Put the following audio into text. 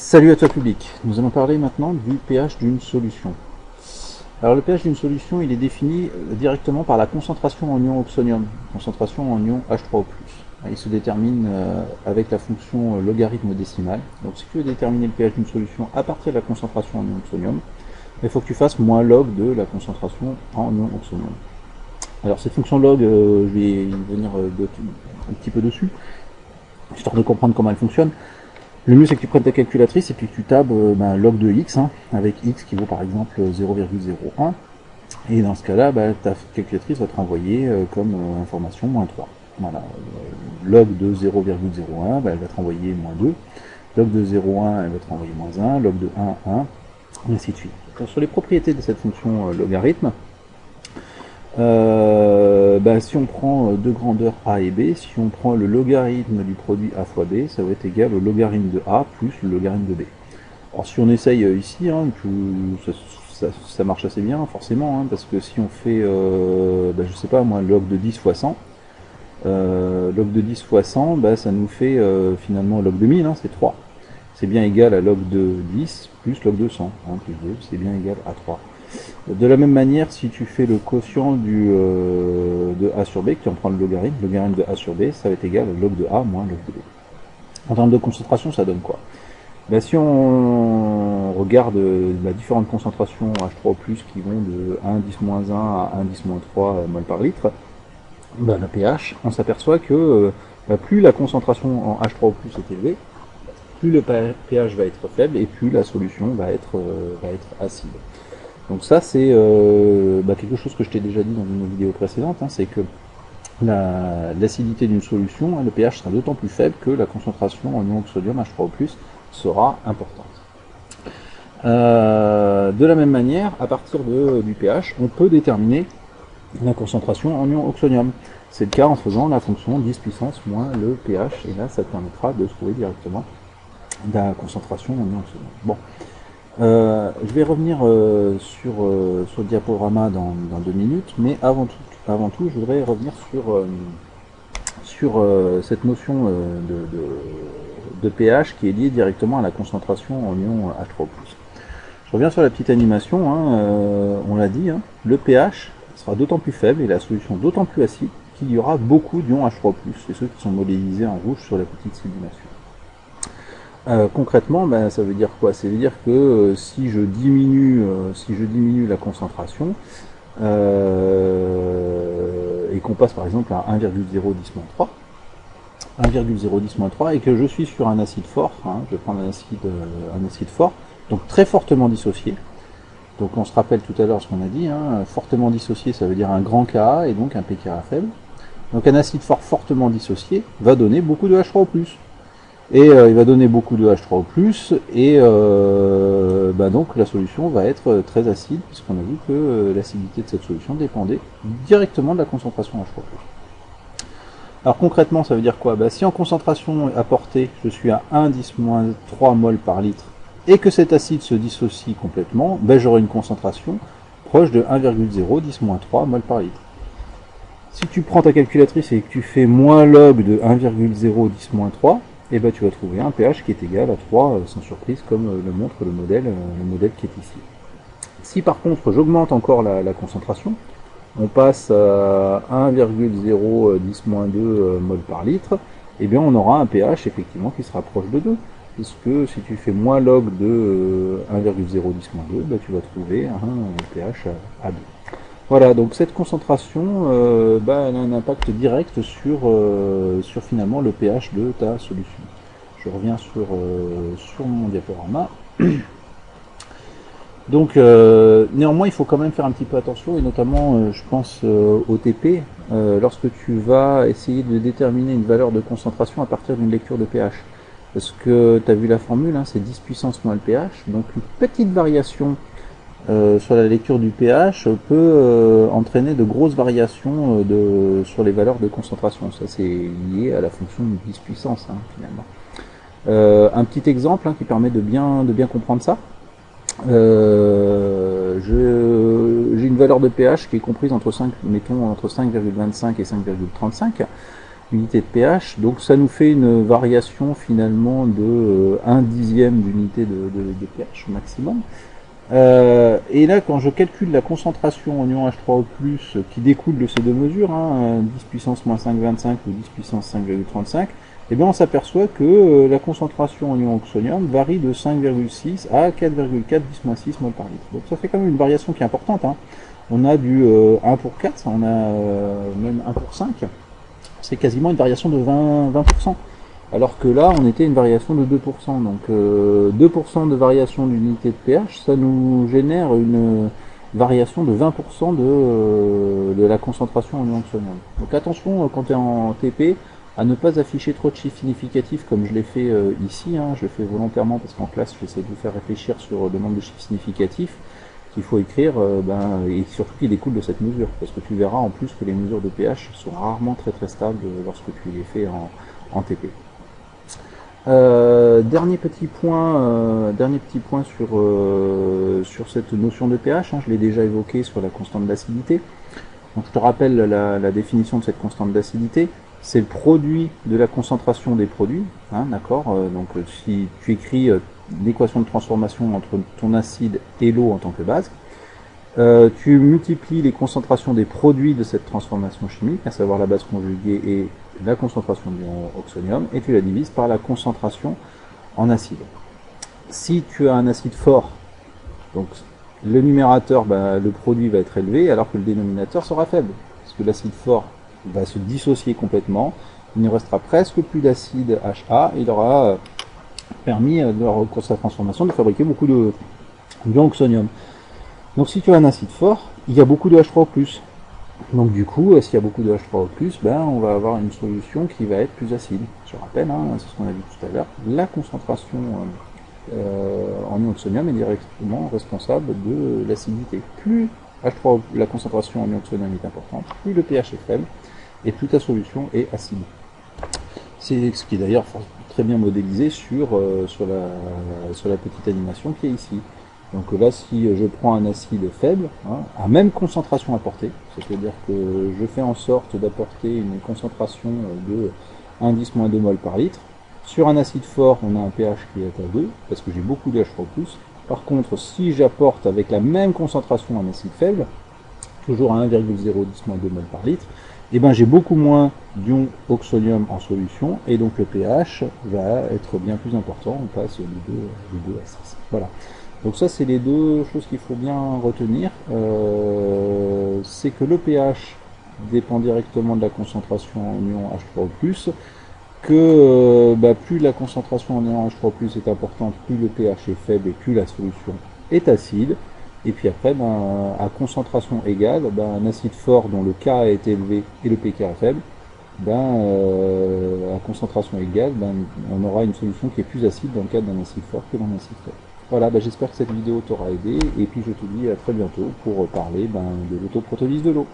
Salut à toi public, nous allons parler maintenant du pH d'une solution. Alors le pH d'une solution, il est défini directement par la concentration en ion oxonium, concentration en ion H3O+. Il se détermine avec la fonction logarithme décimal. Donc si tu veux déterminer le pH d'une solution à partir de la concentration en ion oxonium, il faut que tu fasses moins log de la concentration en ion oxonium. Alors cette fonction log, je vais y venir un petit peu dessus, histoire de comprendre comment elle fonctionne. Le mieux c'est que tu prennes ta calculatrice et puis que tu tabes log de x, avec x qui vaut par exemple 0,01. Et dans ce cas-là, ta calculatrice va te renvoyer comme information moins 3. Voilà. Log de 0,01, elle va te renvoyer moins 2. Log de 0,1, elle va te renvoyer moins 1. Log de 1, 1, et ainsi de suite. Donc, sur les propriétés de cette fonction logarithme, si on prend deux grandeurs a et b, si on prend le logarithme du produit a fois b, ça va être égal au logarithme de a plus le logarithme de b. Alors si on essaye ici, ça marche assez bien forcément, parce que si on fait, je sais pas moi, log de 10 fois 100, log de 10 fois 100, ça nous fait finalement log de 1000, c'est 3. C'est bien égal à log de 10 plus log de 100, plus 2, c'est bien égal à 3. De la même manière, si tu fais le quotient de a sur b, que tu en prends le logarithme de a sur b, ça va être égal à log de a moins log de b. En termes de concentration, ça donne quoi? Si on regarde différentes concentrations H3O+, qui vont de 1,10-1 à 1,10-3 mol par litre, le pH, on s'aperçoit que plus la concentration en H3O+ est élevée, plus le pH va être faible et plus la solution va être acide. Donc ça c'est quelque chose que je t'ai déjà dit dans une vidéo précédente, c'est que l'acidité d'une solution, le pH sera d'autant plus faible que la concentration en ion sodium H3O+, sera importante. De la même manière, à partir du pH, on peut déterminer la concentration en ion oxonium. C'est le cas en faisant la fonction 10 puissance moins le pH, et là ça te permettra de trouver directement la concentration en ion oxonium. Bon. Je vais revenir sur le diaporama dans 2 minutes, mais avant tout, je voudrais revenir sur cette notion de pH qui est liée directement à la concentration en ion H3+. Je reviens sur la petite animation, on l'a dit, le pH sera d'autant plus faible et la solution d'autant plus acide qu'il y aura beaucoup d'ions H3+, c'est ceux qui sont modélisés en rouge sur la petite sublimation. Concrètement, ça veut dire quoi? Ça veut dire que si je diminue la concentration et qu'on passe par exemple à 1,010-3, et que je suis sur un acide fort, je vais prendre un acide fort, donc très fortement dissocié. Donc on se rappelle tout à l'heure ce qu'on a dit, fortement dissocié, ça veut dire un grand Ka et donc un pKa faible. Donc un acide fort fortement dissocié va donner beaucoup de H3O+. Et il va donner beaucoup de H3O+, et donc la solution va être très acide, puisqu'on a vu que l'acidité de cette solution dépendait directement de la concentration H3+. Alors concrètement, ça veut dire quoi? Si en concentration apportée, je suis à 1,10-3 mol par litre, et que cet acide se dissocie complètement, j'aurai une concentration proche de 1,010-3 mol par litre. Si tu prends ta calculatrice et que tu fais moins log de 1,010-3, tu vas trouver un pH qui est égal à 3, sans surprise, comme le montre le modèle qui est ici. Si par contre j'augmente encore la concentration, on passe à 1,010-2 mol par litre, on aura un pH effectivement qui sera proche de 2, puisque si tu fais moins log de 1,010-2, tu vas trouver un pH à 2. Voilà, donc cette concentration, elle a un impact direct sur finalement le pH de ta solution. Je reviens sur mon diaporama. Donc néanmoins, il faut quand même faire un petit peu attention, et notamment, je pense au TP, lorsque tu vas essayer de déterminer une valeur de concentration à partir d'une lecture de pH. Parce que tu as vu la formule, c'est 10 puissance moins le pH, donc une petite variation sur la lecture du pH peut entraîner de grosses variations sur les valeurs de concentration. Ça c'est lié à la fonction de 10 puissance finalement. Un petit exemple qui permet de bien comprendre ça. J'ai une valeur de pH qui est comprise entre 5,25 et 5,35. unité de pH, donc ça nous fait une variation finalement de 1/10 d'unité de pH maximum. Et là, quand je calcule la concentration en ion H3O+, qui découle de ces deux mesures, 10 puissance moins 5,25 ou 10 puissance 5,35, eh bien on s'aperçoit que la concentration en ion oxonium varie de 5,6 à 4,4 10-6 mol par litre. Donc ça fait quand même une variation qui est importante. On a du 1 pour 4, on a même 1 pour 5. C'est quasiment une variation de 20%. Alors que là, on était une variation de 2%. Donc 2% de variation d'unité de pH, ça nous génère une variation de 20% de la concentration en ion oxonium. Donc attention, quand tu es en TP, à ne pas afficher trop de chiffres significatifs comme je l'ai fait ici. Je le fais volontairement parce qu'en classe, j'essaie de vous faire réfléchir sur le nombre de chiffres significatifs qu'il faut écrire, et surtout qui découle de cette mesure. Parce que tu verras en plus que les mesures de pH sont rarement très stables lorsque tu les fais en TP. Dernier petit point sur cette notion de pH, je l'ai déjà évoqué sur la constante d'acidité. Donc je te rappelle la définition de cette constante d'acidité, c'est le produit de la concentration des produits, d'accord. Donc si tu écris l'équation de transformation entre ton acide et l'eau en tant que base, tu multiplies les concentrations des produits de cette transformation chimique, à savoir la base conjuguée et la concentration d'ion oxonium, et tu la divises par la concentration en acide. Si tu as un acide fort, donc le numérateur, le produit va être élevé, alors que le dénominateur sera faible, parce que l'acide fort va se dissocier complètement, il ne restera presque plus d'acide HA, et il aura permis, lors de sa transformation, de fabriquer beaucoup d'ion oxonium. Donc si tu as un acide fort, il y a beaucoup de H3O+. Donc du coup, s'il y a beaucoup de H3O+, on va avoir une solution qui va être plus acide. Je rappelle, c'est ce qu'on a vu tout à l'heure, la concentration en ion oxonium est directement responsable de l'acidité. Plus la concentration en ion oxonium est importante, plus le pH est faible, et plus ta solution est acide. C'est ce qui est d'ailleurs très bien modélisé sur la petite animation qui est ici. Donc là, si je prends un acide faible, à même concentration apportée, c'est-à-dire que je fais en sorte d'apporter une concentration de 1,10 - 2 mol par litre, sur un acide fort, on a un pH qui est à 2, parce que j'ai beaucoup de H3+. Par contre, si j'apporte avec la même concentration un acide faible, toujours à 1,010 - 2 mol par litre, j'ai beaucoup moins d'ion oxonium en solution, et donc le pH va être bien plus important, on passe de 2 à 6. Voilà. Donc ça, c'est les deux choses qu'il faut bien retenir. C'est que le pH dépend directement de la concentration en ion H3O+, que plus la concentration en ion H3O+ est importante, plus le pH est faible et plus la solution est acide. Et puis après, à concentration égale, un acide fort dont le K est élevé et le pK est faible, à concentration égale, on aura une solution qui est plus acide dans le cas d'un acide fort que d'un acide faible. Voilà, j'espère que cette vidéo t'aura aidé, et puis je te dis à très bientôt pour parler de l'autoprotolyse de l'eau.